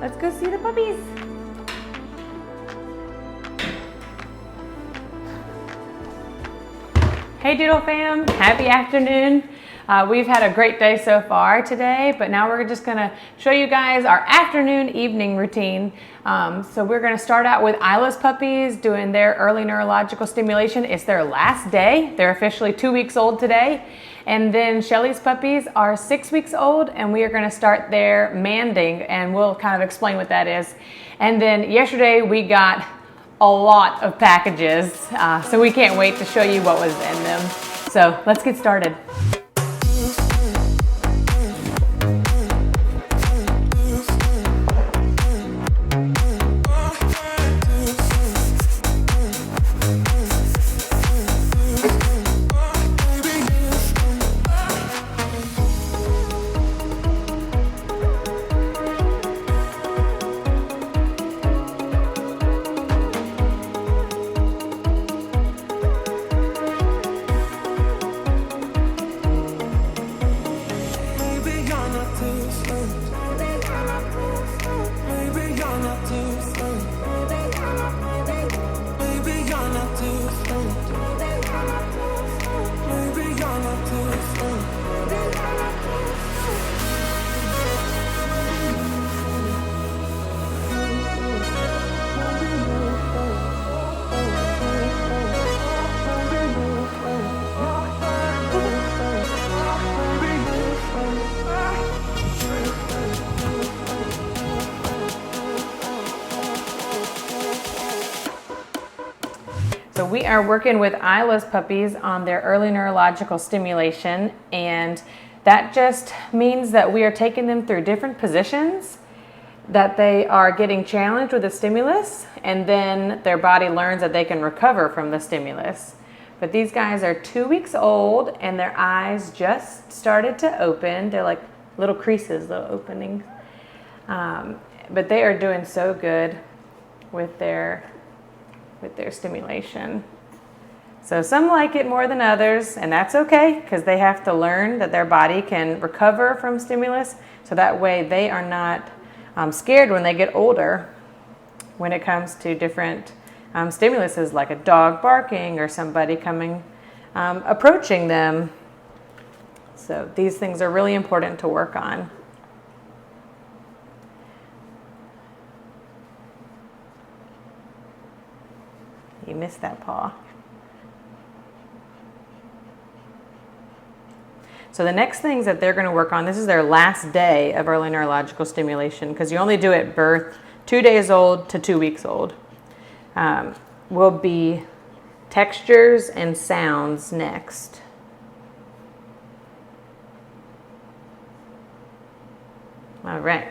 Let's go see the puppies. Hey Doodle fam, happy afternoon. We've had a great day so far today, but now we're just gonna show you guys our afternoon evening routine. So we're gonna start out with Isla's puppies doing their early neurological stimulation. It's their last day. They're officially 2 weeks old today. And then Shelly's puppies are 6 weeks old, and we are gonna start their manding, and we'll kind of explain what that is. And then yesterday we got a lot of packages, so we can't wait to show you what was in them. So let's get started. So we are working with Isla's puppies on their early neurological stimulation, and that just means that we are taking them through different positions, that they are getting challenged with a stimulus, and then their body learns that they can recover from the stimulus. But these guys are 2 weeks old, and their eyes just started to open. They're like little creases, little openings. But they are doing so good with their stimulation. So some like it more than others, and that's okay, because they have to learn that their body can recover from stimulus, so that way they are not scared when they get older when it comes to different stimuluses, like a dog barking or somebody coming approaching them. So these things are really important to work on. You missed that paw. So the next things that they're going to work on, this is their last day of early neurological stimulation, because you only do it birth 2 days old to 2 weeks old, will be textures and sounds next. All right,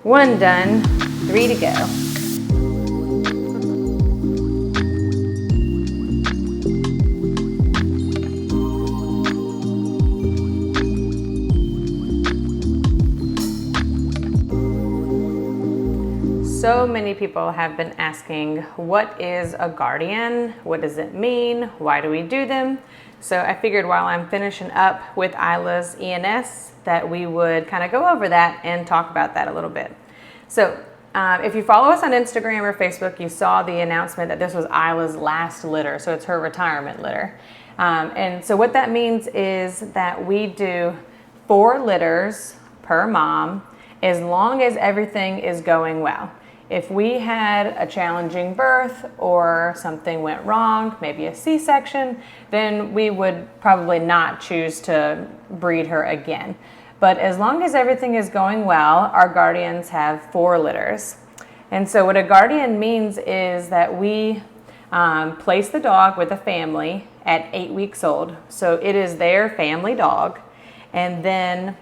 1 done, 3 to go. So many people have been asking, what is a guardian? What does it mean? Why do we do them? So I figured while I'm finishing up with Isla's ENS that we would kind of go over that and talk about that a little bit. So if you follow us on Instagram or Facebook, you saw the announcement that this was Isla's last litter. So it's her retirement litter. And so what that means is that we do 4 litters per mom as long as everything is going well. If we had a challenging birth or something went wrong, maybe a C-section, then we would probably not choose to breed her again. But as long as everything is going well, our guardians have 4 litters. And so what a guardian means is that we place the dog with a family at 8 weeks old. So it is their family dog. And then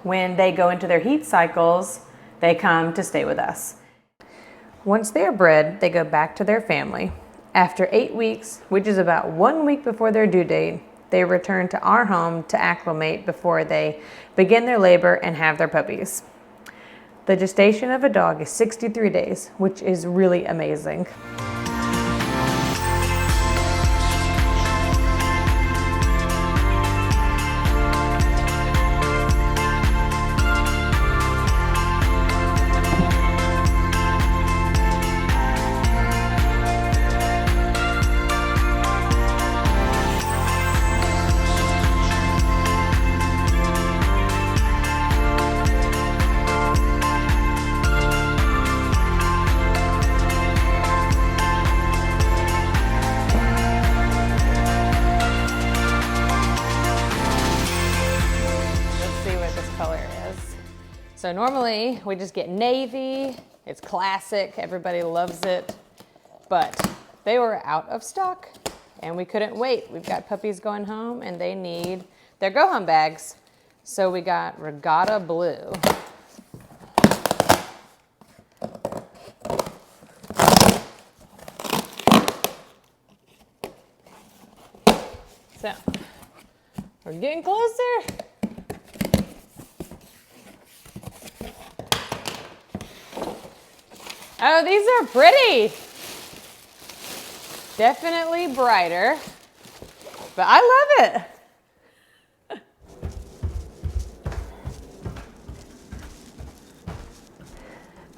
when they go into their heat cycles, they come to stay with us. Once they are bred, they go back to their family. After 8 weeks, which is about 1 week before their due date, they return to our home to acclimate before they begin their labor and have their puppies. The gestation of a dog is 63 days, which is really amazing. color is. So normally we just get navy. It's classic, everybody loves it, but they were out of stock and we couldn't wait. We've got puppies going home and they need their go home bags. So we got regatta blue. So we're getting closer. Oh, these are pretty. Definitely brighter, but I love it.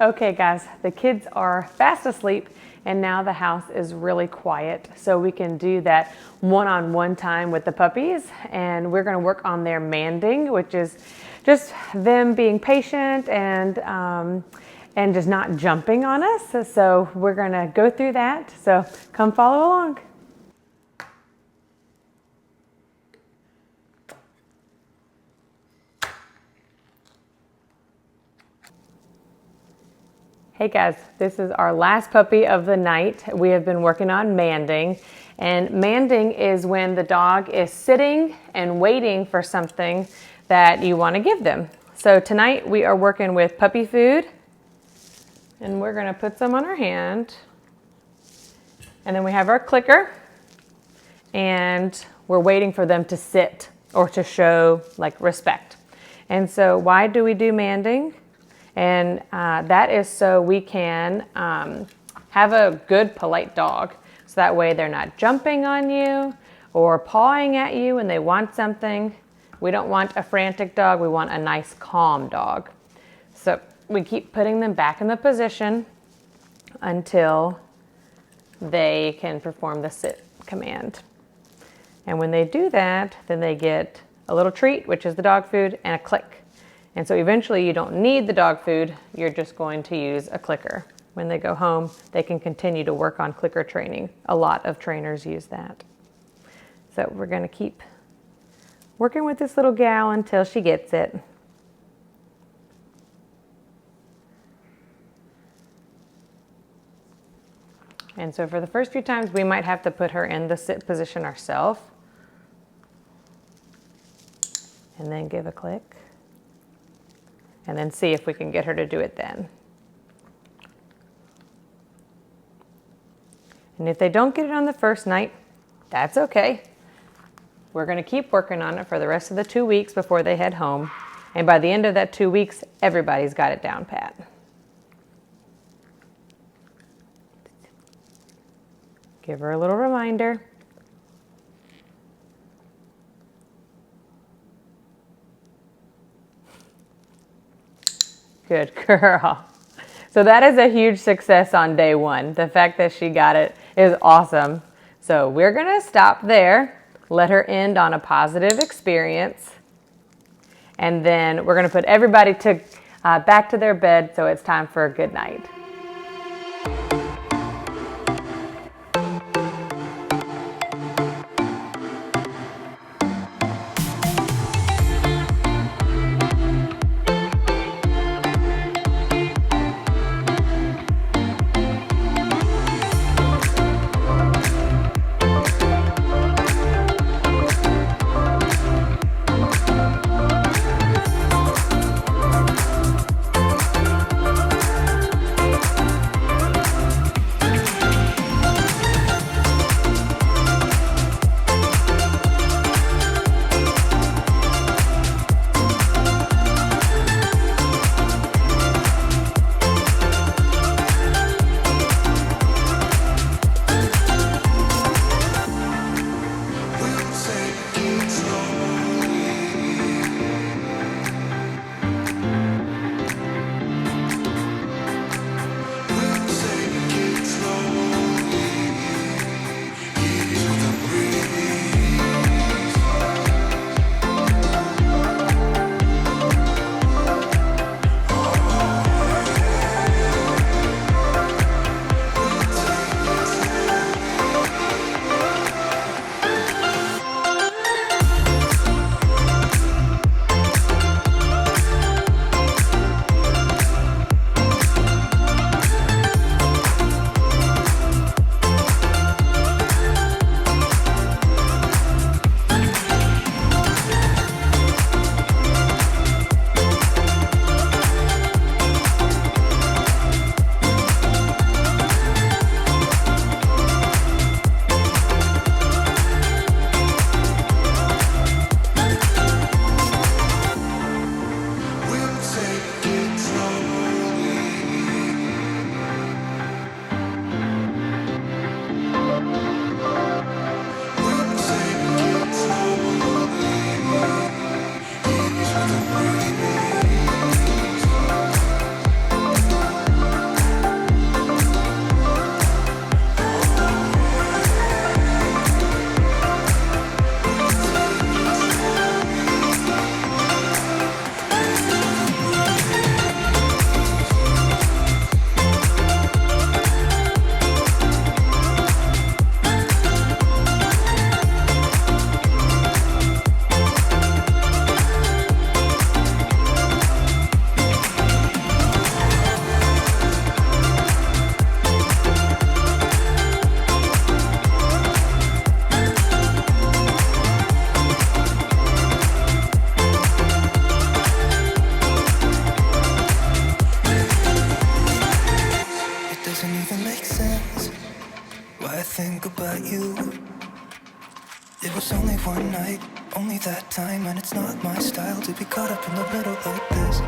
Okay guys, the kids are fast asleep and now the house is really quiet. So we can do that one-on-one time with the puppies, and we're gonna work on their manding, which is just them being patient and just not jumping on us. So we're gonna go through that. So come follow along. Hey guys, this is our last puppy of the night. We have been working on manding, and manding is when the dog is sitting and waiting for something that you want to give them. So tonight we are working with puppy food, and we're gonna put some on our hand. And then we have our clicker, and we're waiting for them to sit or to show like respect. And so why do we do manding? And that is so we can have a good, polite dog. So that way they're not jumping on you or pawing at you when they want something. We don't want a frantic dog. We want a nice, calm dog. So we keep putting them back in the position until they can perform the sit command. And when they do that, then they get a little treat, which is the dog food, and a click. And so eventually you don't need the dog food, you're just going to use a clicker. When they go home, they can continue to work on clicker training. A lot of trainers use that. So we're gonna keep working with this little gal until she gets it. And so for the first few times, we might have to put her in the sit position ourselves. And then give a click. And then see if we can get her to do it then. And if they don't get it on the first night, that's okay. We're gonna keep working on it for the rest of the 2 weeks before they head home. And by the end of that 2 weeks, everybody's got it down pat. Give her a little reminder. Good girl. So that is a huge success on day one. The fact that she got it is awesome. So we're gonna stop there, let her end on a positive experience, and then we're gonna put everybody back to their bed, so it's time for a good night. little like this,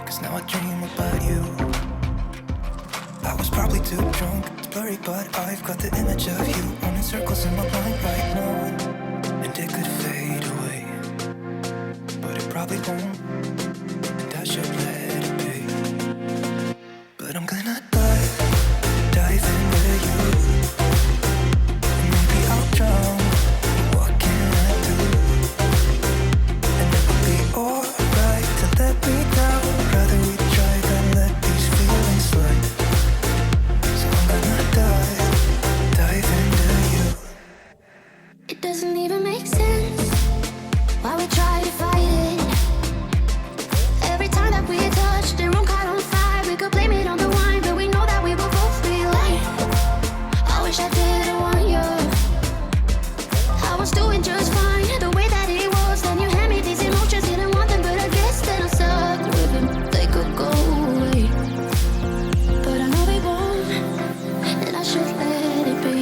'cause now I dream about you. I was probably too drunk, it's blurry, but I've got the image of you running circles in my mind right now. And it could fade away, but it probably won't, and I should let it be. But I'm gonna dive into you, and maybe I'll drown. What can I do? And it will be alright to let me down. Rather we try than let these feelings slide. So I'm gonna dive into you. It doesn't even make sense why we try to fight it. Every time that we touch, the room caught on fire. We could blame it on the wine, but we know that we will both be lying. I wish I didn't want you. I was doing just fine, the way that it was. Then you hand me these emotions, didn't want them, but I guess that I'm stuck with them. They could go away, but I know they won't, and I should let it be.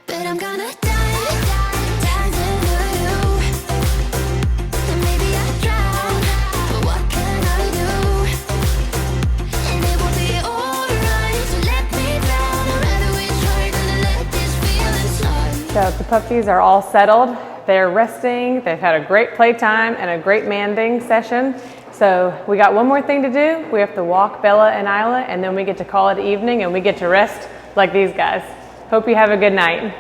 But I'm gonna dive into you, and maybe I drown, but what can I do? And it will be alright, so let me down. I'd rather we try than to let these feelings slide. So the puppies are all settled. They're resting. They've had a great playtime and a great manding session. So we got one more thing to do. We have to walk Bella and Isla, and then we get to call it evening and we get to rest like these guys. Hope you have a good night.